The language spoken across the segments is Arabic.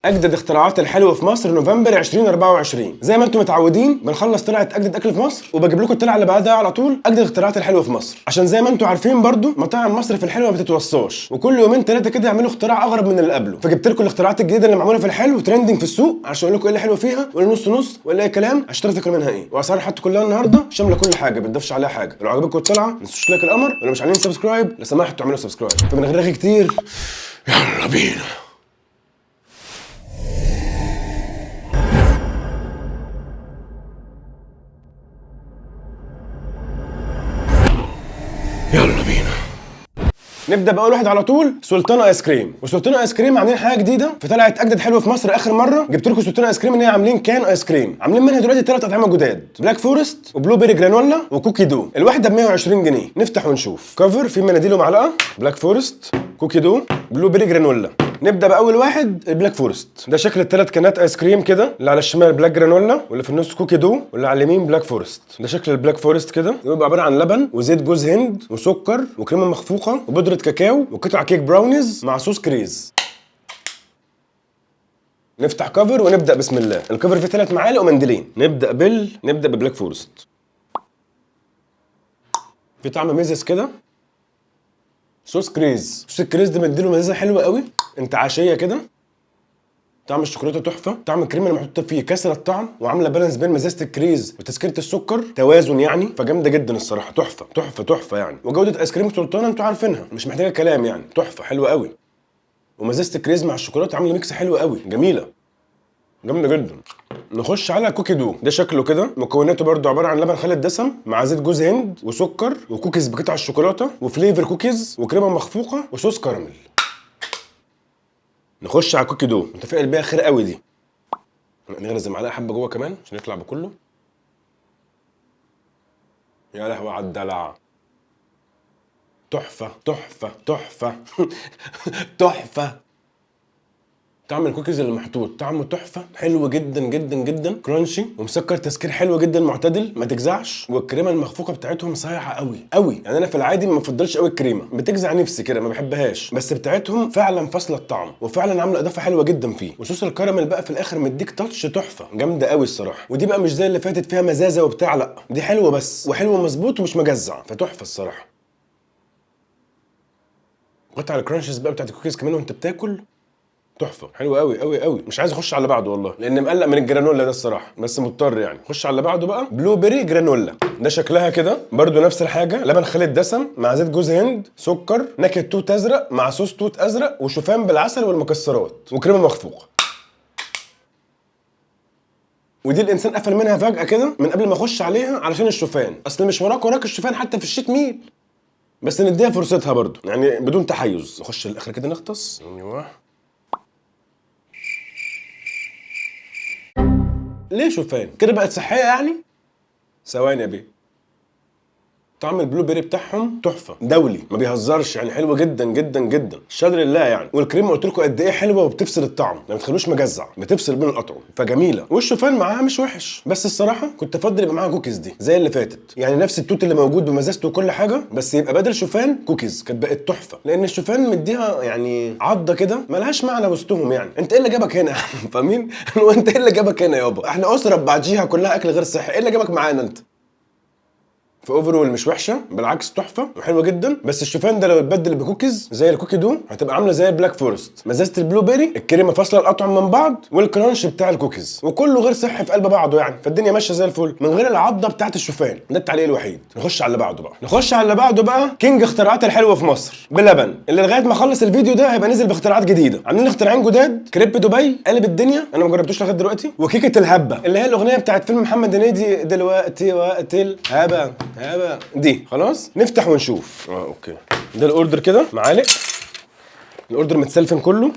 اجدد اختراعات الحلو في مصر نوفمبر 2024. زي ما انتم متعودين بنخلص طلعت اجدد اكل في مصر وبجيب لكم الطلعه اللي بعدها على طول اجدد اختراعات الحلو في مصر، عشان زي ما انتم عارفين برضو مطاعم مصر في الحلو ما بتتوصاش، وكل يومين ثلاثه كده يعملوا اختراع اغرب من اللي قبله. فجبت لكم الاختراعات الجديده اللي معموله في الحلو ترندنج في السوق عشان اقول لكم ايه اللي حلو فيها وايه نص نص ولا اي كلام عشان تعرفوا تاكلوا منها ايه. واسعار حتى كلها النهارده شامله كل حاجه، ما بتضافش عليها حاجه. لو عجبكم الطلعه ما تنسوش تلايك القمر، ولو مش عاملين سبسكرايب لو سمحتوا تعملوا سبسكرايب. فمن غير رغي كتير يلا بينا. يلا بينا. نبدا باول واحد على طول، سلطان ايس كريم. وسلطان ايس كريم عاملين حاجه جديده فطلعت اجدد حلوه في مصر. اخر مره جبت لكم سلطان ايس كريم ان هي عاملين كان ايس كريم، عاملين منها دلوقتي ثلاث اطعمه جداد، بلاك فورست وبلو بيري جرانولا وكوكي دو. الواحده ب 120 جنيه. نفتح ونشوف. كفر في مناديل ومعلقه، بلاك فورست، كوكي دو، بلو بيري جرانولا. نبدا باول واحد البلاك فورست. ده شكل الثلاث كانات ايس كريم كده، اللي على الشمال بلاك جرانولا واللي في النص كوكي دو واللي على اليمين بلاك فورست. ده شكل البلاك فورست كده، بيبقى عباره عن لبن وزيت جوز هند وسكر وكريمه مخفوقه وبودره كاكاو وقطع كيك براونيز مع صوص كريز. نفتح كفر ونبدا بسم الله. الكفر فيه 3 معالق ومنديلين. نبدا ببلاك فورست. في طعم ميزز كده، صوص كريز. صوص الكريز ده مديله مزازه حلوه قوي، انتعاشيه كده. طعم الشوكولاته تحفه، طعم الكريمه اللي محطوطه فيه كسر الطعم وعامله بالانس بين مزازه الكريز وتسكيره السكر، توازن يعني. فجامده جدا الصراحه، تحفه تحفه تحفه يعني. وجوده ايس كريم سلطان انتوا عارفينها مش محتاجه كلام يعني، تحفه حلوه قوي. ومزازه الكريز مع الشوكولاته عامله ميكس حلو قوي، جميله جامده جدا. نخش على كوكي دو. ده شكله كده، مكوناته برضو عباره عن لبن خالي الدسم مع زيت جوز هند وسكر وكوكيز بقطع الشوكولاته وفليفر كوكيز وكريمه مخفوقه وصوص كراميل. نخش على كوكي دو، متفائل بيها خير قوي دي. نغرز معلقه حبه جوه كمان عشان يطلع بكله. يا لهوي على الدلع، تحفه تحفه تحفه تحفه. طعم الكوكيز اللي محطوط طعمه تحفه، حلو جدا جدا جدا، كرانشي ومسكر تسكير حلو جدا معتدل ما تجزعش. والكريمه المخفوقه بتاعتهم صايعه قوي قوي يعني. انا في العادي ما بفضلش قوي الكريمه، بتجزع نفسي كده ما بحبهاش، بس بتاعتهم فعلا فاصله الطعم وفعلا عامله اضافه حلوه جدا فيه. وصوص الكراميل بقى في الاخر مديك تاتش تحفه، جامده قوي الصراحه. ودي بقى مش زي اللي فاتت فيها مزازه وبتاع، لا دي حلوه بس وحلوه مظبوط ومش مجزع، فتحفه الصراحه. قطع الكرانشز بقى بتاعت الكوكيز كمان وانت بتاكل، تحفه حلوه قوي قوي قوي. مش عايز اخش على اللي بعده والله لان مقلق من الجرانولا ده الصراحه، بس مضطر يعني. خش على اللي بعده بقى، بلو بيري جرانولا. ده شكلها كده برضو نفس الحاجه، لبن خالي الدسم مع زيت جوز هند، سكر، نكهه توت ازرق مع صوص توت ازرق وشوفان بالعسل والمكسرات وكريمه مخفوقه. ودي الانسان قفل منها فجاه كده من قبل ما اخش عليها علشان الشوفان، اصل مش وراك الشوفان حتى في الشيت ميل، بس نديها فرصتها برضو يعني بدون تحيز. نخش للاخر كده نغطس. ايوه. ليه شوفان كده بقت صحيه يعني؟ ثواني يا بيه. طعم البلو بيري بتاعهم تحفه، دولي ما بيهزرش يعني، حلو جدا جدا جدا، الشهاده لله يعني. والكريمه قلت لكم قد ايه حلوه وبتفصل الطعم، ما بتخلوش مجزع، بتفصل بين الاطعم، فجميله. والشوفان معاها مش وحش، بس الصراحه كنت افضل يبقى معاها كوكيز دي زي اللي فاتت يعني، نفس التوت اللي موجود بمزازته وكل حاجه، بس يبقى بدل شوفان كوكيز، كانت بقت تحفه. لان الشوفان مديها يعني عضه كده ملهاش معنى وسطهم يعني. انت ايه اللي جابك هنا؟ فاهمين؟ وانت ايه اللي جابك هنا يابا؟ احنا اسره بعديها كلها اكل غير صحي، ايه اللي جابك معانا انت؟ فاوفرول مش وحشه، بالعكس تحفه وحلوه جدا. بس الشوفان ده لو اتبدل بكوكيز زي الكوكي دو هتبقى عامله زي البلاك فورست، مزازه البلو بيري، الكريمه فاصله الاطعم من بعض، والكرانش بتاع الكوكيز، وكله غير صحي في قلب بعضه يعني. فالدنيا ماشيه زي الفل من غير العضه بتاعت الشوفان، ده التعليق الوحيد. نخش على اللي بعده بقى، كينج اختراعات الحلوه في مصر بلبن، اللي لغايه ما اخلص الفيديو ده هيبقى نزل باختراعات جديده. عاملين اختراعين جداد، كريب دبي قلب الدنيا، انا ما جربتوش لغايه دلوقتي، وكيكه الهبه اللي هي الاغنيه بتاعت فيلم محمد هنيدي دلوقتي وقت الهبه دي. خلاص نفتح ونشوف. اوكي. ده الاوردر كده معالق، الاوردر متسلفن كله.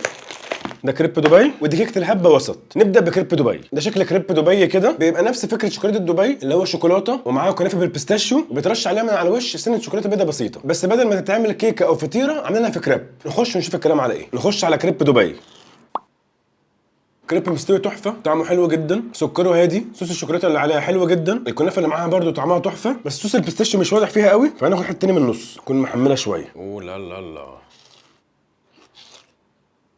ده كريب دبي، ودي كيكه الهبه وسط. نبدا بكريب دبي. ده شكل كريب دبي كده، بيبقى نفس فكره شوكولاته دبي اللي هو شوكولاته ومعاه كنافه بالبيستاشيو، وبيترش عليها من على الوش سنه شوكولاته بيضه بسيطه، بس بدل ما تتعمل كيكه او فطيره عاملينها في كريب. نخش ونشوف الكلام على ايه. نخش على كريب دبي. كريب مستوي تحفه، طعمه حلو جدا، سكره هادي، صوص الشوكولاته اللي عليها حلوه جدا، الكنافه اللي معاها برده طعمها تحفه، بس صوص البيستاشيو مش واضح فيها قوي، فهناخد حته تاني من النص تكون محمله شويه. اوه لا لا لا.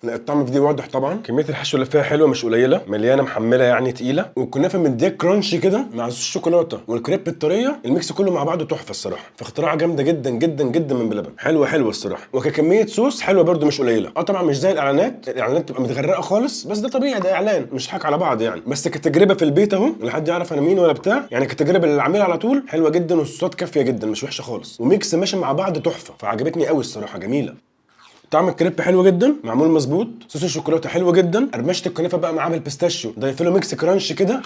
لا الطعم في دي واضح طبعا. كميه الحشو اللي فيها حلوه مش قليله، مليانه محمله يعني تقيله، والكنافه مديك كرانشي كده مع صوص الشوكولاته والكريب الطريه، الميكس كله مع بعضه تحفه الصراحه. فاختراع جامده جدا جدا جدا من بلبن، حلوه الصراحه. وككميه صوص حلوه برده مش قليله. طبعا مش زي الاعلانات تبقى متغرقه خالص، بس ده طبيعي، ده اعلان مش حاجه على بعض يعني. بس كتجربه في البيت اهو، لا حد يعرف انا مين ولا بتاع يعني، كتجربه اللي عاملها على طول حلوه جدا، والصوصات كافيه جدا مش وحشه خالص، وميكس ماشي مع بعض تحفه. فعجبتني قوي الصراحه، جميله. طعم الكريب حلو جدا، معمول مظبوط، صوص الشوكولاته حلو جدا، قرمشه الكنافه بقى معاه بالبيستاشيو ضايف له ميكس كرانش كده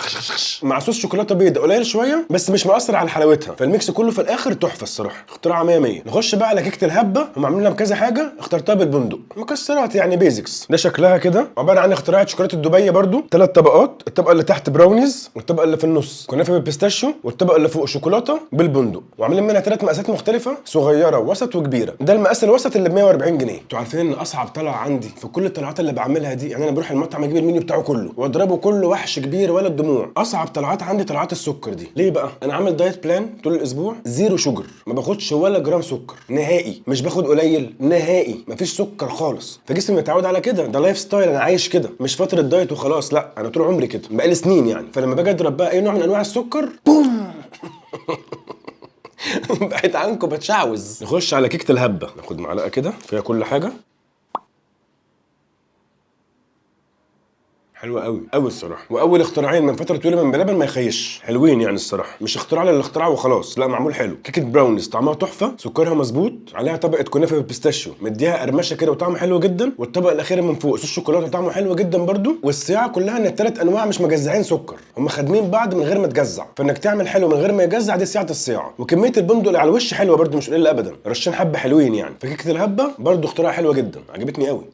مع صوص شوكولاته بيضاء قليل شويه بس مش مؤثر على حلاوتها، فالميكس كله في الاخر تحفه الصراحه. اختراع 100 100. نخش بقى على كيكه الهبه، هم عاملينها بكذا حاجه، اخترتها بالبندق، مكسرات يعني بيزكس. ده شكلها كده عباره عن اختراع شوكولاته دبي برده، 3 طبقات، الطبقه اللي تحت براونيز، والطبقه اللي في النص كنافه بالبيستاشيو، والطبقه اللي فوق شوكولاته بالبندق، وعاملين منها 3 مقاسات مختلفه، صغيره ووسط وكبيره. ده المقاس الوسط اللي ب 140 جنيه. انتوا عارفين ان اصعب طلعه عندي في كل الطلعات اللي بعملها دي، يعني انا بروح المطعم اجيب المنيو بتاعه كله واضربه كله وحش كبير ولا الدموع، اصعب طلعات عندي طلعات السكر دي. ليه بقى؟ انا عامل دايت بلان طول الاسبوع، زيرو شوجر، ما باخدش ولا جرام سكر نهائي، مش باخد قليل نهائي، مفيش سكر خالص. فجسمي متعود على كده، ده لايف ستايل، انا عايش كده، مش فتره دايت وخلاص، لا انا طول عمري كده بقالي سنين يعني. فلما باجي اضرب بقى اي نوع من انواع السكر، بوم بعيد عنكم بتشعوذ. نخش على كيكه الهبه، ناخد معلقه كده فيها كل حاجه. حلوه قوي الصراحه، واول اختراعين من فتره طويله من بلبن ما يخيش، حلوين يعني الصراحه، مش اختراع للاختراع وخلاص، لا معمول حلو. كيكه براونيز طعمها تحفه، سكرها مظبوط، عليها طبقه كنافه بالبيستاشيو مديها قرمشه كده وطعم حلو جدا، والطبقه الاخيره من فوق صوص الشوكولاته طعمه حلو جدا برده. والصياعه كلها ان الثلاث انواع مش مجزعين سكر، هم خادمين بعض من غير ما تجزع، فانك تعمل حلو من غير ما يجزع دي صياعه الصياعه. وكميه البندق اللي على الوش حلوه برده مش قليله ابدا، رشين حبه حلوين يعني. فكيكه الهبه برده اختراع حلوه جدا، عجبتني قوي،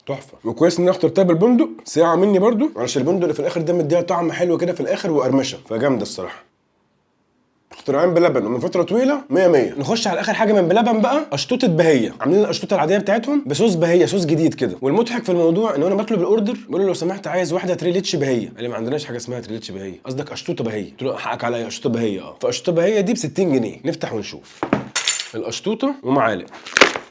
تحفه. وكويس ان انا اخترتها بالبندق، ساعه مني برضو علشان البندق اللي في الاخر ده مديها طعم حلو كده في الاخر وقرمشه، فجامده الصراحه. اختراعين بلبن ومن فتره طويله 100 100. نخش على اخر حاجه من بلبن بقى، اشطوطه بهيه. عاملين الاشطوطه العاديه بتاعتهم بصوص بهيه، صوص جديد كده. والمضحك في الموضوع ان انا بطلب الاوردر بقول له لو سمحت عايز واحده تريليتش بهيه، قال لي ما عندناش حاجه اسمها تريليتش بهيه، قصدك اشطوطه بهيه. قلت له حقك عليا، اشطوطه بهيه فاشطوطه بهيه دي ب 60 جنيه. نفتح ونشوف القشطوطه ومعالق.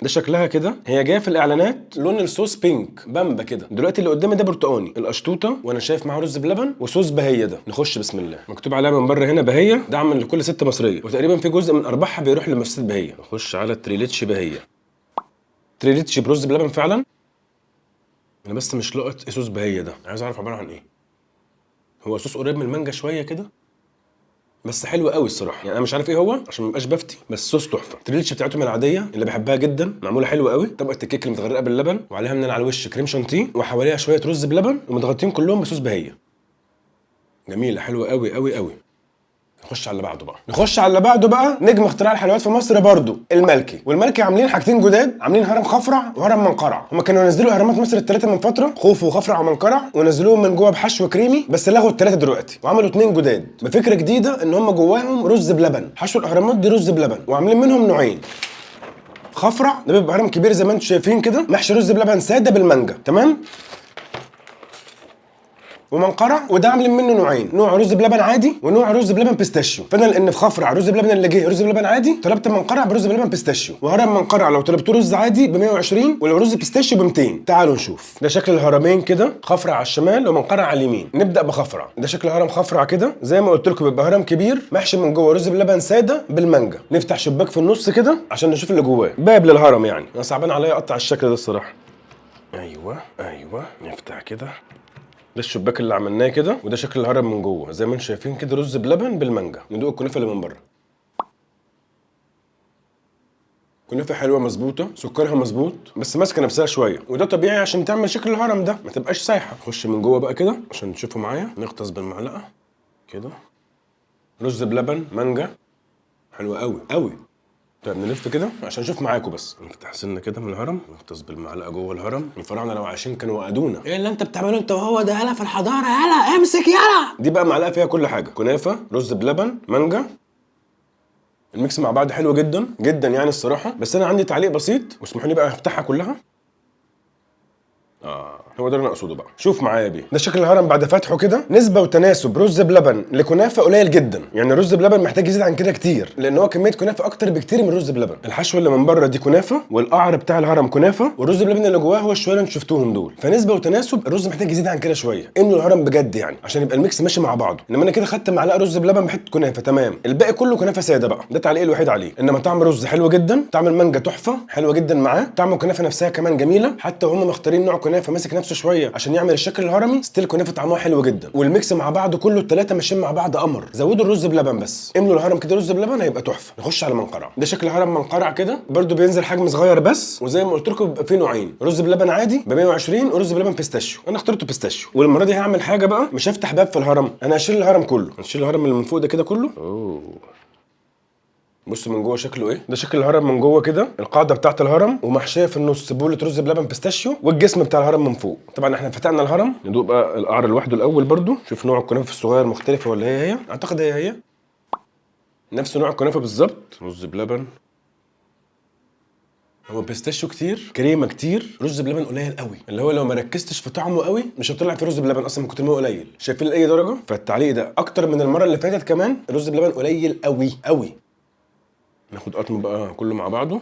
ده شكلها كده، هي جايه في الاعلانات لون الصوص بينك بامبا كده، دلوقتي اللي قدامي ده برتقاني. القشطوطه وانا شايف معاها رز بلبن وصوص بهيه. ده نخش بسم الله، مكتوب عليها من بره هنا بهيه دعما لكل ست مصريه، وتقريبا في جزء من ارباحها بيروح لمؤسسه بهيه. نخش على التريليتش بهيه، تريليتش برز بلبن فعلا. انا بس مش لقط ايه صوص بهيه ده، عايز اعرف عباره عن ايه. هو صوص قريب من المانجا شويه كده، بس حلو قوي الصراحه يعني. انا مش عارف ايه هو عشان ما ابقاش بفتي، بس صوص تحفه. التريليتش بتاعتهم العاديه اللي بحبها جدا معموله حلو قوي. طبقه الكيك اللي متغرقه باللبن وعليها من على الوش كريم شانتيه وحواليها شويه رز بلبن ومتغطين كلهم بصوص بهيه، جميله حلوه قوي. نخش على اللي بعده بقى، نجم اختراع الحلويات في مصر برضو الملكي. والملكي عاملين حاجتين جداد، عاملين هرم خفرع وهرم منقرع. هم كانوا ينزلوا اهرامات مصر الثلاثه من فتره، خوف وخفرع ومنقرع، ونزلوهم من جوه بحشو كريمي، بس لغوا الثلاثه دلوقتي وعملوا 2 جداد بفكره جديده ان هم جواهم رز بلبن. حشو الاهرامات دي رز بلبن، وعاملين منهم نوعين. خفرع ده بيبقى هرم كبير زي ما انتم شايفين كده، محشي رز بلبن ساده بالمانجا، تمام. ومنقرع وده عاملين منه نوعين، نوع رز بلبن عادي ونوع رز بلبن بيستاشيو. فانا لان في خفرع رز بلبن اللي جه رز بلبن عادي، طلبت منقرع برز بلبن بيستاشيو. وهرم منقرع لو طلبتوه رز عادي ب 120، ولو رز بيستاشيو ب 200. تعالوا نشوف. ده شكل الهرمين كده، خفرع على الشمال ومنقرع على اليمين. نبدا بخفرع. ده شكل هرم خفرع كده زي ما قلت لكم، بيبقى هرم كبير محشي من جوه رز بلبن ساده بالمانجا. نفتح شباك في النص كده عشان نشوف اللي جواه، باب للهرم يعني. انا صعبان عليا اقطع الشكل ده الصراحه. ايوه نفتح كده، ده الشباك اللي عملناه كده، وده شكل الهرم من جوه زي ما انتم شايفين كده، رز بلبن بالمانجا. ندوق الكنافه اللي من بره. كنافه حلوه مظبوطه، سكرها مظبوط بس ماسكه نفسها شويه، وده طبيعي عشان تعمل شكل الهرم ده ما تبقاش سايحه. نخش من جوه بقى كده عشان تشوفوا معايا، نغطس بالمعلقه كده. رز بلبن مانجا، حلوه قوي. طيب نلف كده عشان نشوف معاكم، بس نفتح سنه كده من الهرم، نغطس بالمعلقه جوه الهرم. الفراعنه لو عايشين كانوا وقدونا. ايه اللي انت بتعمله انت وهو ده؟ يالا في الحضاره، يالا امسك يالا. دي بقى معلقه فيها كل حاجه، كنافه رز بلبن مانجا، الميكس مع بعض حلو جدا يعني الصراحه. بس انا عندي تعليق بسيط واسمحوا لي بقى افتحها كلها. هو ده اللي انا اقصده بقى. شوف معايا بيه، ده شكل الهرم بعد فتحه كده. نسبه وتناسب رز بلبن لكنافه قليل جدا، يعني الرز بلبن محتاج يزيد عن كده كتير، لان هو كميه كنافه اكتر بكتير من الرز بلبن. الحشو اللي من بره دي كنافه، والقعر بتاع الهرم كنافه، والرز بلبن اللي جواه هو الشويه اللي انتوا شفتوهم دول. فنسبه وتناسب الرز محتاج يزيد عن كده شويه، املوا الهرم بجد يعني عشان يبقى الميكس ماشي مع بعضه. انما انا كده خدت معلقه رز بلبن بحته كنافه تمام، الباقي كله كنافه ساده بقى. ده تعليق الوحيد عليه. انما طعم الرز حلو جدا، طعم المانجا تحفه حلوه جدا معاه، طعم الكنافه نفسها كمان جميله. حتى وهم مختارين نوع كنافه ماسك نفسه شويه عشان يعمل الشكل الهرمي، ستيل كنافه طعمها حلو جدا. والميكس مع بعض كله الثلاثه ماشيين مع بعض قمر. زودوا الرز بلبن بس، املوا الهرم كده رز بلبن هيبقى تحفه. نخش على منقرع. ده شكل هرم منقرع كده برده، بينزل حجم صغير بس، وزي ما قلت لكم بيبقى فيه نوعين، رز بلبن عادي ب 120 ورز بلبن بيستاشيو. انا اخترته بيستاشيو. والمره دي هعمل حاجه بقى، مش هفتح باب في الهرم، انا هشيل الهرم كله، هشيل الهرم اللي من فوق ده كده كله. بصوا من جوه شكله ايه. ده شكل الهرم من جوه كده، القاعده بتاعت الهرم ومحشيه في النص بوله رز بلبن بيستاشيو، والجسم بتاع الهرم من فوق. طبعا احنا فتحنا الهرم، ندوق بقى القعر لوحده الاول برده. شوف نوع الكنافه الصغير مختلفه ولا هي اعتقد هي نفس نوع الكنافه بالظبط. رز بلبن، هو بيستاشيو كتير، كريمه كتير، رز بلبن قليل قوي، اللي هو لو ما ركزتش في طعمه قوي مش هتطلع في رز بلبن اصلا من كتر ما هو قليل. شايفين لاي درجه؟ فالتعليق ده اكتر من المره اللي فاتت كمان. الرز بلبن قليل قوي قوي. ناخد قطم بقى كله مع بعضه.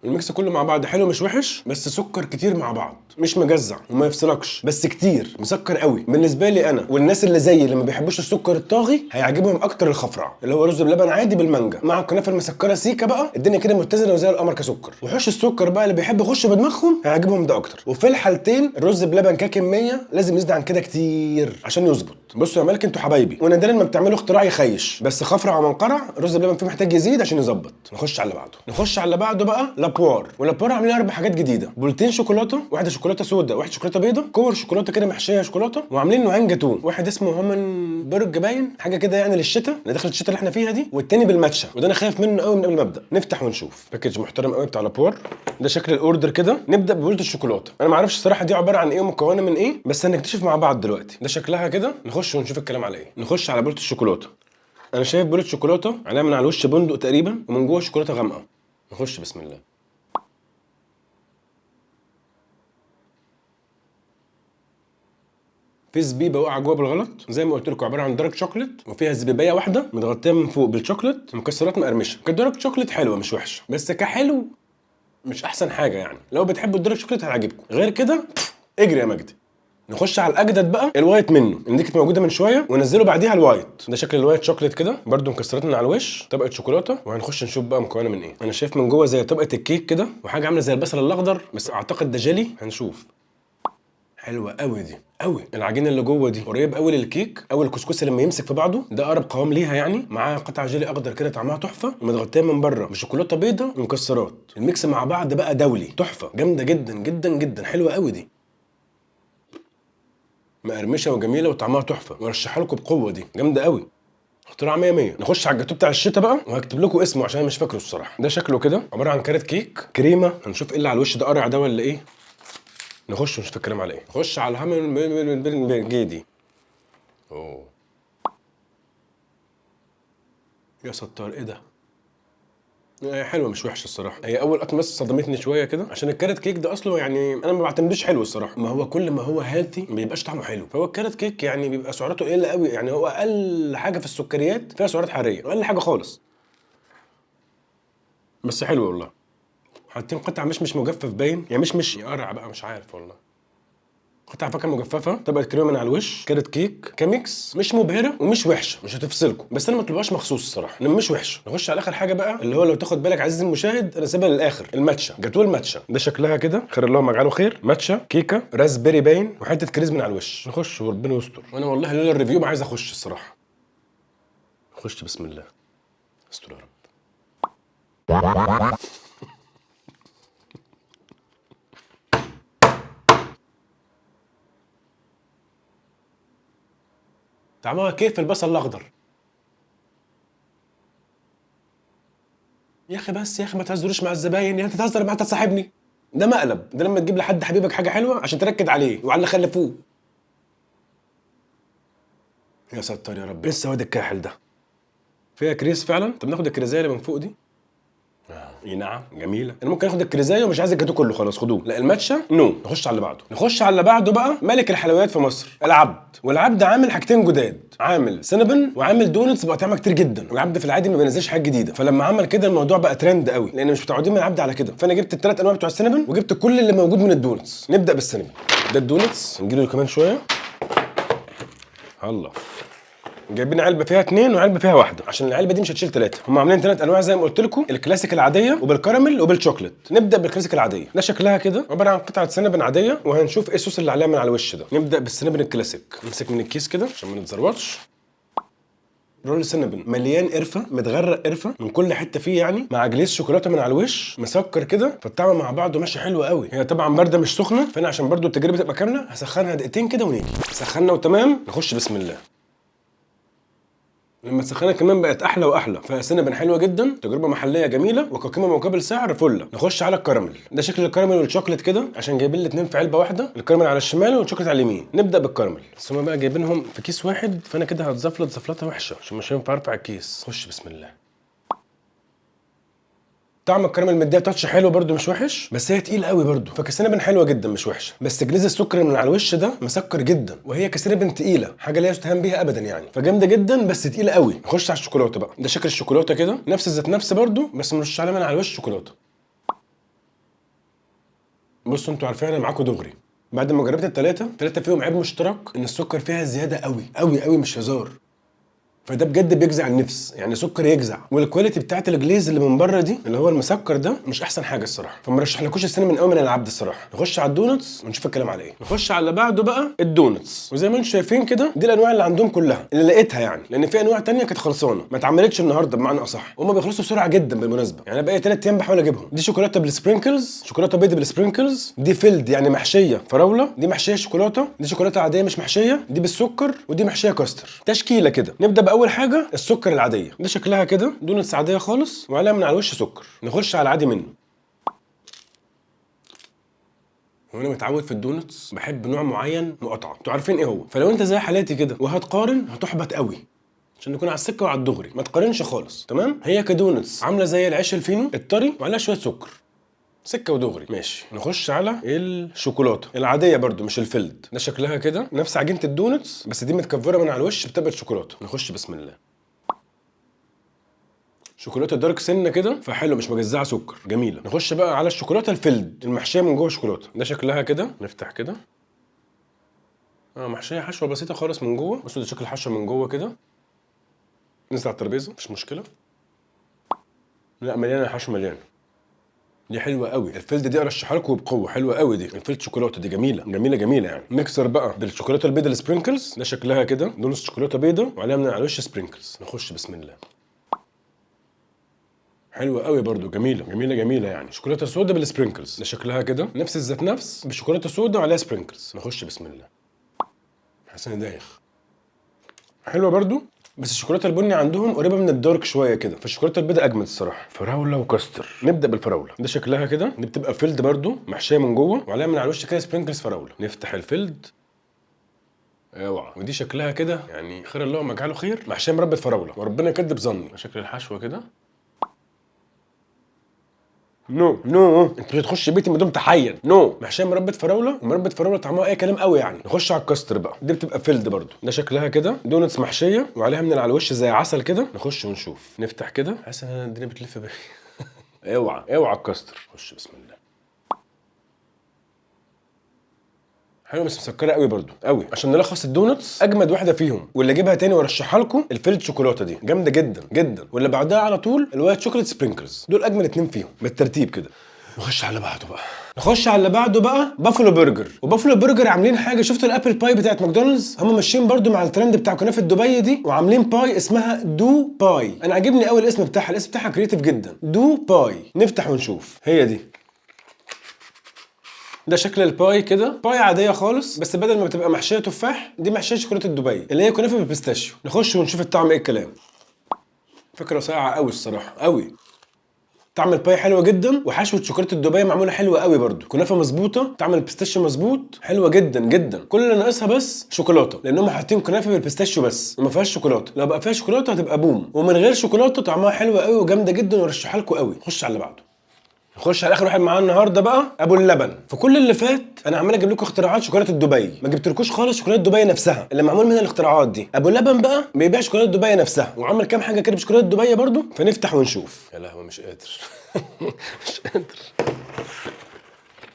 الميكس كله مع بعض حلو مش وحش، بس سكر كتير مع بعض، مش مجزع وما يفصلكش، بس كتير مسكر قوي بالنسبه لي انا. والناس اللي زيي اللي ما بيحبوش السكر الطاغي هيعجبهم اكتر الخفرع، اللي هو رز بلبن عادي بالمانجا مع الكنافه المسكره سيكه بقى. الدنيا كده متزنه وزي القمر كسكر. وحوش السكر بقى اللي بيحب يخش بدماغهم هيعجبهم ده اكتر. وفي الحالتين الرز بلبن ككميه لازم يزيد عن كده كتير عشان يظبط. بصوا يا مالك انتوا حبايبي، ونادرا ما بتعملوا اختراع يخيش، بس خفرع ومنقرع الرز بلبن فيه محتاج يزيد عشان يظبط. نخش على اللي بعده. نخش على اللي بعده بقى لابوار. ولابوار عاملين 4 حاجات جديده، بولتين شوكولاته، واحده شوكولاته سودا، واحده شوكولاته بيضه، كور شوكولاته كده محشيه شوكولاته، وعاملين نوعين جاتوه، واحد اسمه هومن برج باين حاجه كده يعني للشتاء اللي دخلت الشتاء اللي احنا فيها دي، والتاني بالماتشا، وده انا خايف منه قوي من قبل ما ابدا. نفتح ونشوف. باكج محترم قوي بتاع لابوار. ده شكل الاوردر كده. نبدا ببولت الشوكولاته. انا ما اعرفش الصراحه دي عباره عن ايه ومكونه من ايه، بس هنكتشف مع بعض دلوقتي. ده شكلها كده. نخش ونشوف الكلام على ايه. نخش على بولت الشوكولاته. انا شايف بولت شوكولاته عليها من على الوش بندق تقريبا، ومن جوه شوكولاته غامقه. نخش بسم الله. في زبيبه واقعه جوه بالغلط، زي ما قلت لكم عباره عن دارك شوكليت، وفيها زبيبيه واحده متغطيه من فوق بالشوكليت، مكسرات مقرمشه. كدارك شوكليت حلوه مش وحشه، بس كحلو مش احسن حاجه يعني. لو بتحبوا الدارك شوكليت هيعجبكم، غير كده اجري يا مجدي. نخش على الاجدد بقى، الوايت منه اللي دي كانت موجوده من شويه ونزلوا بعديها الوايت. ده شكل الوايت شوكليت كده برده، مكسرات من على الوش، طبقه شوكولاته. وهنخش نشوف بقى مكونه من ايه. انا شايف من جوه زي طبقه الكيك كده، وحاجه عامله زي البصل الاخضر، بس اعتقد ده جيلي. هنشوف. حلوه قوي دي قوي. العجينه اللي جوه دي قريب قوي للكيك او الكسكسي لما يمسك في بعضه، ده اقرب قوام ليها يعني. معاها قطع جيلي اخضر كده طعمها تحفه، ومتغطيه من بره بشوكولاته بيضه ومكسرات. الميكس مع بعض بقى دولي تحفه، جامده جدا جدا جدا، حلوه قوي دي. مقرمشه وجميله وطعمها تحفه، وارشحها لكم بقوه، دي جامده قوي. اختراع 100 100. نخش على الجاتوه بتاع الشتاء بقى، وهكتب لكم اسمه عشان انا مش فاكره الصراحه. ده شكله كده عباره عن كارت كيك كريمه. هنشوف ايه اللي على الوش ده، قرع ده ولا ايه. نخش ونشوف الكلام على ايه. نخش على الهامل جيدي. اوه يا ستار، ايه ده؟ هي حلوه مش وحشه الصراحه. هي اول قطمه بس صدمتني شويه كده، عشان الكارت كيك ده اصله يعني انا ما بعتمدوش حلو الصراحه. ما هو كل ما هو هيلثي ما بيبقاش طعمه حلو، فهو الكارت كيك يعني بيبقى سعراته قليله قوي، يعني هو اقل حاجه في السكريات فيها سعرات حراريه، اقل حاجه خالص. بس حلو والله. حاطين قطع مش مجفف باين، يعني مش يقرع بقى، مش عارف والله. قطع فاكهه مجففه، طبقه كريمه من على الوش، كارت كيك كميكس، مش مبهره ومش وحشه، مش هتفصلكم، بس انا ما طلبهاش مخصوص الصراحه انما مش وحشه. نخش على اخر حاجه بقى، اللي هو لو تاخد بالك عزيزي المشاهد انا سيبها للاخر، الماتشا. جاتوه الماتشا ده شكلها كده، خير اللهم اجعله خير. ماتشا كيكه راسبيري باين، وحته كريز من على الوش. نخش وربنا يستر. وانا والله لولا الريفيو ما عايز اخش الصراحه. نخش بسم الله. استر يا رب. طعمها كيف البصل الاخضر. يا اخي بس يا اخي ما تهزروش مع الزباين، يعني انت تهزر مع انت صاحبني. ده مقلب، ده لما تجيب لحد حبيبك حاجه حلوه عشان تركد عليه وعلى اللي خلفوه. يا ستار يا رب، ايه السواد الكاحل ده؟ فيها كريز فعلا. طب ناخد الكريزايه اللي من فوق دي. اي نعم جميله. انا ممكن اخد الكريزايه ومش عايز الجاتوه كله، خلاص خدوه. لا الماتشا نو. نخش على اللي بعده. نخش على اللي بعده بقى ملك الحلويات في مصر، العبد. والعبد عامل حاجتين جداد، عامل سينابن وعامل دونتس بقى كتير جدا. والعبد في العادي ما بينزلش حاجه جديده، فلما عمل كده الموضوع بقى ترند قوي، لان مش متعودين من العبد على كده. فانا جبت الثلاث انواع بتوع السينابن وجبت كل اللي موجود من الدونتس. نبدا بالسينابن. ده الدونتس، نجيله كمان شويه. الله. جايبين علبه فيها 2 وعلبه فيها 1 عشان العلبه دي مش هتشيل 3. هم عاملين 3 انواع زي ما قلت لكم، الكلاسيك العاديه وبالكراميل وبالشوكليت. نبدا بالكلاسيك العاديه. ده شكلها كده عباره عن قطعه سينابن عاديه، وهنشوف ايه الصوص اللي عليها من على الوش ده. نبدا بالسينابن الكلاسيك. نمسك من الكيس كده عشان ما نتزروطش. رول سينابن مليان قرفه، متغرق قرفه من كل حته فيه يعني، مع جليس شوكولاته من على الوش مسكر كده، فالطعم مع بعضه ماشي حلو قوي. هي طبعا بارده مش سخنه، فانا عشان برده التجربه تبقى كامله هسخنها دقيقتين كده ونيجي. سخنا وتمام، نخش بسم الله. لما تسخنها كمان بقت احلى واحلى. فسينابن حلوه جدا، تجربه محليه جميله، وكقيمه مقابل سعر فله. نخش على الكراميل. ده شكل الكراميل والشوكليت كده، عشان جايبين الاثنين في علبه واحده، الكراميل على الشمال والشوكليت على اليمين. نبدا بالكراميل، بس هما بقى جايبينهم في كيس واحد، فانا كده هتزفلط زفلطه وحشه عشان مش هينفع ارفع الكيس. خش بسم الله. طعم الكراميل مديها تاتش حلو برده مش وحش، بس هي تقيل قوي برده. فكسينابن حلوه جدا مش وحشه، بس جليز السكر من على الوش ده مسكر جدا، وهي كسينابن تقيله، حاجه لا يستهان بيها ابدا يعني، فجامده جدا بس تقيله قوي. نخش على الشوكولاته بقى. ده شكل الشوكولاته كده، نفس الذات نفس برده، بس مرش عليها من على الوش شوكولاته. بصوا انتوا عارفين انا معاكم دغري. بعد ما جربت الثلاثه فيهم عيب مشترك، ان السكر فيها زياده قوي قوي قوي مش هزار. فده بجد بيجزع النفس، يعني سكر يجزع. والكواليتي بتاعت الجليز اللي من بره دي اللي هو المسكر ده مش احسن حاجه الصراحه، فمرشحلكوش السينابن قوي من العبد الصراحه. نخش على الدونتس ونشوف الكلام على ايه. نخش على اللي بعده بقى الدونتس. وزي ما انتم شايفين كده دي الانواع اللي عندهم كلها اللي لقيتها يعني، لان في انواع تانية كانت خلصانه ما اتعملتش النهارده بمعنى اصح، وهم بيخلصوا بسرعه جدا بالمناسبه يعني. بقى 3 ايام بحاول اجيبهم. دي شوكولاته بالسبرينكلز، شوكولاته بيض بالسبرينكلز. دي فيلد يعني محشيه فراوله، دي محشيه شوكولاته، دي شوكولاته عاديه مش محشيه، دي بالسكر، ودي محشيه كاستر. تشكيله كده. نبدا باول حاجه السكر العاديه. ده شكلها كده دونتس عاديه خالص وعليها من على الوش سكر. نخش على العادي منه. وانا متعود في الدونتس بحب نوع معين مقطعه، انتوا عارفين ايه هو. فلو انت زي حالاتي كده وهتقارن هتحبط قوي، عشان نكون على السكه وعلى الدغري، ما تقارنش خالص تمام. هي كدونتس عامله زي العيش الفينو الطري وعليها شويه سكر، سكه ودغري ماشي. نخش على الشوكولاته العاديه برده مش الفيلد. ده شكلها كده نفس عجينه الدونتس، بس دي متكفره من على الوش بتبقى شوكولاته. نخش بسم الله. شوكولاته دارك سنه كده فحلو مش مجزعه سكر، جميله. نخش بقى على الشوكولاته الفيلد المحشيه من جوه شوكولاته. ده شكلها كده، نفتح كده محشيه حشوه بسيطه خالص من جوه. بصوا ده شكل الحشوه من جوه كده. ننزل على الترابيزه مش مشكله. لا مليانه حشوه مليانه. دي حلوه قوي الفيلد دي، ارشحها لكم بقوه. حلوه قوي دي الفيلد شوكولاته دي، جميله جميله جميله يعني. نكسر بقى بالشوكولاته البيضاء السبرينكلز. ده شكلها كده دونس شوكولاته بيضاء وعليها من على الوش سبرينكلز. نخش بسم الله. حلوه قوي برده، جميله جميله جميله يعني. شوكولاته سودا بالسبرينكلز. ده شكلها كده نفس الذات نفس بشوكولاته سودا وعليها سبرينكلز. نخش بسم الله. حاسس اني دايخ. حلوه برده، بس الشوكولاته البني عندهم قريبه من الدارك شويه كده، فالشوكولاته البيضاء اجمد الصراحه. فراوله وكاستر. نبدا بالفراوله. ده شكلها كده، دي بتبقى فيلد برده محشيه من جوه وعليها من على الوش كده سبرينكلز فراوله. نفتح الفيلد. اوعى. ودي شكلها كده يعني خير الله وما جعله خير، محشيه مربى فراوله، وربنا يكدب ظني. شكل الحشوه كده. نو انت مش هتخش بيتي ما دام تحين. محشيه مربى فراوله، ومربى فراوله طعمها اي كلام قوي يعني. نخش على الكاستر بقى. دي بتبقى فيلد برده. ده شكلها كده دونتس محشيه وعليها من على الوش زي عسل كده. نخش ونشوف. نفتح كده. حاسس ان الدنيا بتلف بيا. اوعى الكاستر. خش بسم الله. حلوه بس مسكره قوي برده قوي. عشان نلخص الدونتس، اجمد واحده فيهم واللي اجيبها تاني وارشحها لكم الفيلد شوكولاته دي، جامده جدا جدا. واللي بعدها على طول الوايت شوكليت سبرينكلز. دول اجمل 2 فيهم بالترتيب كده. نخش على اللي بعده بقى. نخش على اللي بعده بقى بافلو برجر. وبافلو برجر عاملين حاجه، شفتوا الابل باي بتاعت ماكدونالدز؟ هم ماشيين برده مع الترند بتاع كنافه دبي دي، وعاملين باي اسمها دو باي. انا عاجبني قوي الاسم بتاعها، الاسم بتاعها كريتيف جدا. دو باي. نفتح ونشوف. هي دي. ده شكل الباي كده، باي عاديه خالص، بس بدل ما بتبقى محشيه تفاح دي محشيه شوكولاته دبي اللي هي كنافه بالبيستاشيو. نخش ونشوف الطعم ايه الكلام. فكره صايعه قوي الصراحه قوي. طعم الباي حلوه جدا، وحشوه شوكولاته دبي معموله حلوه قوي برده، كنافه مظبوطه، طعم البيستاشيو مظبوط، حلوه جدا جدا. كل اللي ناقصها بس شوكولاته، لانهم حاطين كنافه بالبيستاشيو بس وما فيهاش شوكولاته. لو بقى فيها شوكولاته هتبقى بوم، ومن غير شوكولاته طعمها حلو قوي وجامده جدا وارشحها لكم قوي. خش على اللي بعده. نخش على اخر واحد معانا النهارده بقى، ابو اللبن. في كل اللي فات انا عمال اجيب لكم اختراعات شوكولاته دبي، ما جبتلكوش خالص شوكولاته دبي نفسها اللي معمول منها الاختراعات دي. ابو اللبن بقى بيبيع شوكولاته دبي نفسها، وعمل كام حاجه كده بشوكولاته دبي برضو، فنفتح ونشوف. يا لهوي مش قادر. مش قادر.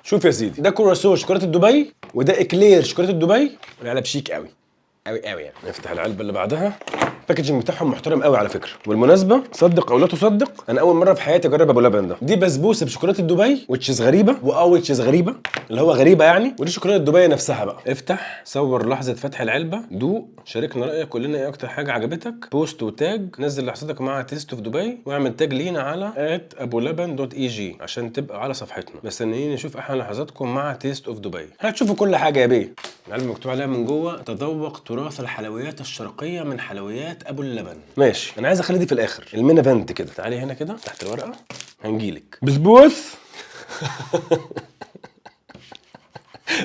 شوف يا سيدي، ده كرواسون شوكولاته دبي، وده اكلير شوكولاته دبي. العلب شيك قوي قوي قوي يعني. نفتح العلبه اللي بعدها. الباكجنج بتاعهم محترم قوي على فكره. والمناسبه صدق او لا تصدق، انا اول مره في حياتي اجرب ابو لبن ده. دي بسبوسه بشوكولاته دبي وتشيز غريبه، وتشيز غريبه اللي هو غريبه يعني، ودي شوكولاته دبي نفسها بقى. افتح، صور لحظه فتح العلبه، دوق، شاركنا رايك، كلنا ايه اكتر حاجه عجبتك، بوست وتاج، نزل لحظتك مع تيست اوف دبي، واعمل تاج لينا على @abulaban.eg عشان تبقى على صفحتنا. مستنيين نشوف احلى لحظاتكم مع تيست اوف دبي. هتشوفوا كل حاجه يا بيه. العلبه مكتوب عليها من جوه تذوق تراث الحلويات الشرقيه من حلويات ابو اللبن. ماشي، انا عايز اخلي دي في الاخر، المين ايفنت كده. تعالي هنا كده تحت الورقه، هنجيلك بسبوس.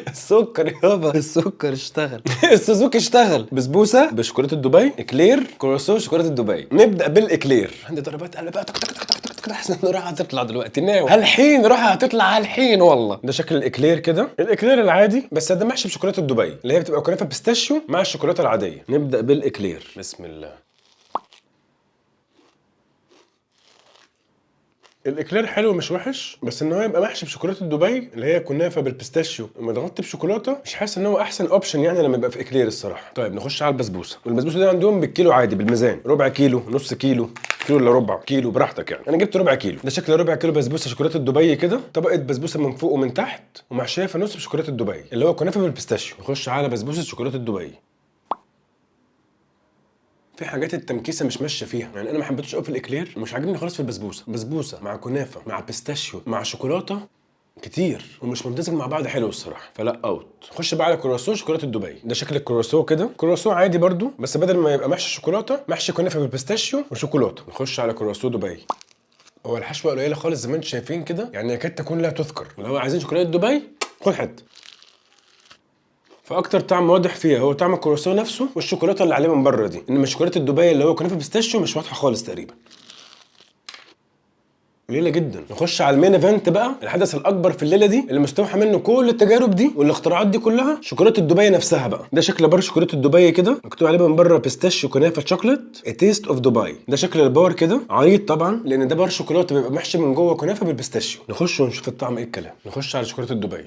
السكر يابا، السكر اشتغل. السوزوكي اشتغل. بسبوسه بشوكولاته دبي، اكلير، كرواسون شوكولاته دبي. نبدا بالاكلير. عندي ضربات قلب بقى، تك تك تك تك تك، احسن راح هتطلع دلوقتي ناو. هالحين راح هتطلع هالحين والله. ده شكل الاكلير كده، الاكلير العادي، بس ده محشي بشوكولاته دبي اللي هي بتبقى كنافه بيستاشيو مع الشوكولاته العاديه. نبدا بالاكلير، بسم الله. الاكلير حلو مش وحش، بس ان هو يبقى محشي بشوكولاته دبي اللي هي كنافه بالبيستاشيو متغطي بشوكولاته، مش حاسس ان هو احسن اوبشن يعني لما يبقى في اكلير الصراحه. طيب نخش على البسبوسه. والبسبوسه دي عندهم بالكيلو عادي بالميزان، ربع كيلو، نص كيلو، كيلو الا ربع كيلو براحتك يعني. انا جبت ربع كيلو. ده شكل ربع كيلو بسبوسه شوكولاته دبي كده، طبقه بسبوسه من فوق ومن تحت، ومحشيه في النص بشوكولاته دبي اللي هو كنافه بالبيستاشيو. نخش على بسبوسه شوكولاته دبي. في حاجات التمكيسه مش ماشيه فيها يعني، انا ما حبيتش قوي في الاكلير، ومش عاجبني خالص في البسبوسه. بسبوسه مع كنافه مع بيستاشيو مع شوكولاته كتير ومش ممتزج مع بعض حلو الصراحه، فلا اوت. نخش بقى على كرواسون شوكولاته دبي. ده شكل الكرواسون كده، كرواسون عادي برضو، بس بدل ما يبقى محشي شوكولاته محشي كنافه بالبيستاشيو وشوكولاته. نخش على كرواسون دبي. هو الحشوه قليله خالص زي ما انتم شايفين كده يعني، يكاد تكون لا تذكر. لو عايزين شوكولاته دبي خد حته. فاكتر طعم واضح فيها هو طعم الكرواسون نفسه والشوكولاته اللي عليه من بره دي، انما شوكولاته دبي اللي هو كنافه بيستاشيو مش واضحه خالص تقريبا، قليله جدا. نخش على المين ايفنت بقى، الحدث الاكبر في الليله دي اللي مستوحى منه كل التجارب دي والاختراعات دي كلها، شوكولاته دبي نفسها بقى. ده شكل بار شوكولاته دبي كده، مكتوب عليه من بره بيستاشيو كنافه شوكليت تيست اوف دبي. ده شكل البار كده، عريض طبعا لان ده بار شوكولاته بيبقى محشي من جوه كنافه بالبيستاشيو. نخش ونشوف الطعم ايه الكلام. نخش على شوكولاته دبي.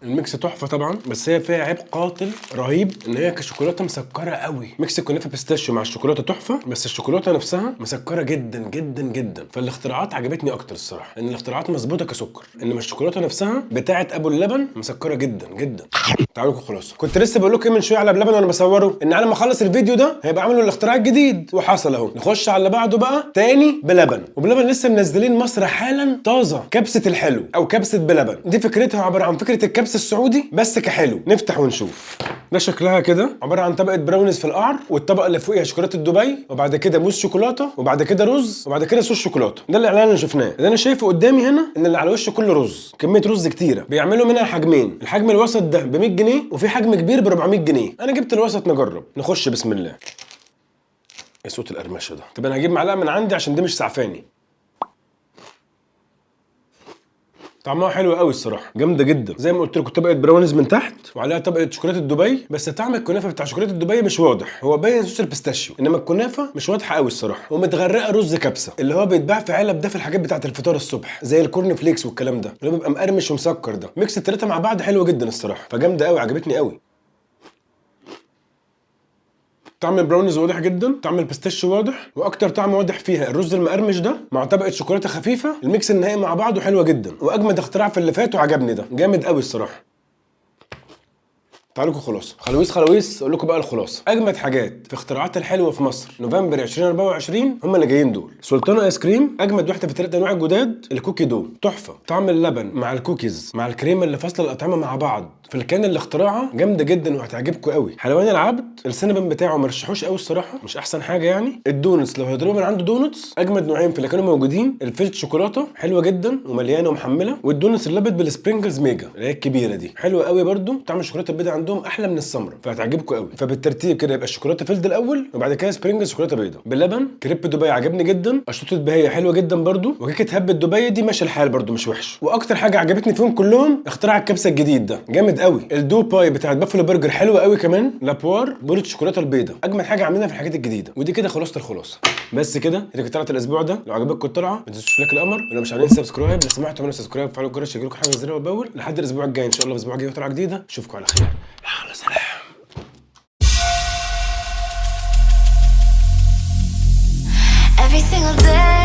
الميكس تحفه طبعا، بس هي فيها عيب قاتل رهيب ان هي كشوكولاته مسكره قوي. ميكس الكنافه بيستاشيو مع الشوكولاته تحفه، بس الشوكولاته نفسها مسكره جدا جدا جدا. فالاختراعات عجبتني اكتر الصراحه، لان الاختراعات مظبوطه كسكر، انما الشوكولاته نفسها بتاعه ابو اللبن مسكره جدا جدا. تعالوا لكم خلاص. كنت لسه بقول لكم من شويه على بلبن وانا بصوره ان على ما اخلص الفيديو ده هيبقى عملوا الاختراع الجديد، وحصل اهو. نخش على اللي بعده بقى تاني بلبن. وبلبن لسه منزلين مصر حالا طازه كبسه الحلو او كبسه بلبن. دي فكرتها عباره عن فكره الكبسه السعودي بس كحلو. نفتح ونشوف. ده شكلها كده، عباره عن طبقه براونيز في القعر، والطبقه اللي فوقيها شوكولاته دبي، وبعد كده موس شوكولاته، وبعد كده رز، وبعد كده صوص شوكولاته. ده الاعلان اللي شفناه. اللي انا شايفه قدامي هنا ان اللي على وشه كله رز، كميه رز كتيره. بيعملوا منها حجمين، الحجم الوسط ده ب 100 جنيه وفي حجم كبير ب 400 جنيه. انا جبت الوسط نجرب. نخش بسم الله. ايه صوت القرمشه ده؟ طب انا هجيب معلقه من عندي عشان دي مش سعفاني. طعمها حلو قوي الصراحه، جامده جدا. زي ما قلت لكم طبقه براونيز من تحت وعليها طبقه شوكولاته دبي، بس طعم الكنافه بتاع شوكولاته دبي مش واضح، هو باين صوص البيستاشيو، انما الكنافه مش واضحه قوي الصراحه. ومتغرقه رز كبسه اللي هو بيتباع في علب، ده في الحاجات بتاعه الفطار الصبح زي الكورن فليكس والكلام ده اللي هو بيبقى مقرمش ومسكر. ده ميكس الثلاثه مع بعض حلو جدا الصراحه، فجامده قوي، عجبتني قوي. طعم البراونيز واضح جدا، طعم البيستاشيو واضح، واكتر طعم واضح فيها الرز المقرمش ده مع طبقه شوكولاته خفيفه. الميكس النهائي مع بعضه حلوه جدا، واجمد اختراع في اللي فات وعجبني. ده جامد قوي الصراحه. تعالوا لكم خلاصه خلاويص اقول لكم بقى الخلاصه. اجمد حاجات في اختراعات الحلوه في مصر نوفمبر 2024 هم اللي جايين دول. سلطان ايس كريم اجمد واحده في الثلاث انواع الجداد. الكوكي دو تحفه، طعم اللبن مع الكوكيز مع الكريمه اللي فاصله الاطعمه مع بعض، في الكان اللي اختراعها جامده جدا وهتعجبكم قوي. حلوان العبد السينابن بتاعه ما رشحوش قوي الصراحه، مش احسن حاجه يعني. الدونتس لو هيضربوا من عنده دونتس اجمد نوعين في اللي كانوا موجودين. الفيلت شوكولاته حلوه جدا ومليانه ومحمله، والدونتس اللبت بالسبرينجلز ميجا اللي هي الكبيره دي حلوه قوي برده. طعم الشوكولاته البيضاء عندهم احلى من السمره فهتعجبكم قوي. فبالترتيب كده يبقى الشوكولاته فيلد الاول وبعد كده سبرينجلز شوكولاته بيضاء باللبن. كريب دبي عجبني جدا، اشطوطه بهيه حلوه جدا برده، وكيكه هبه دبي دي ماشي الحال برده مش وحش. واكتر حاجه عجبتني فيهم كلهم اختراع الكبسه الجديد ده جامد قوي. الدو باي بتاعت بافلو برجر حلوه قوي كمان. لابوار بولة الشوكولاته البيضاء اجمد حاجه عاملينها في الحاجات الجديده. ودي كده خلاصه الخلاصه. بس كده دي كانت طلعت الاسبوع ده. لو عجبتكم الطلعه ما تنسوش لايك القمر، ولو مش عاملين سبسكرايب لو سمحتوا اعملوا سبسكرايب وفعلوا الجرس يجيلكم حاجه زي باول لحد الاسبوع الجاي ان شاء الله. الاسبوع الجاي طلعه جديده، اشوفكم على خير. يلا سلام. Every single day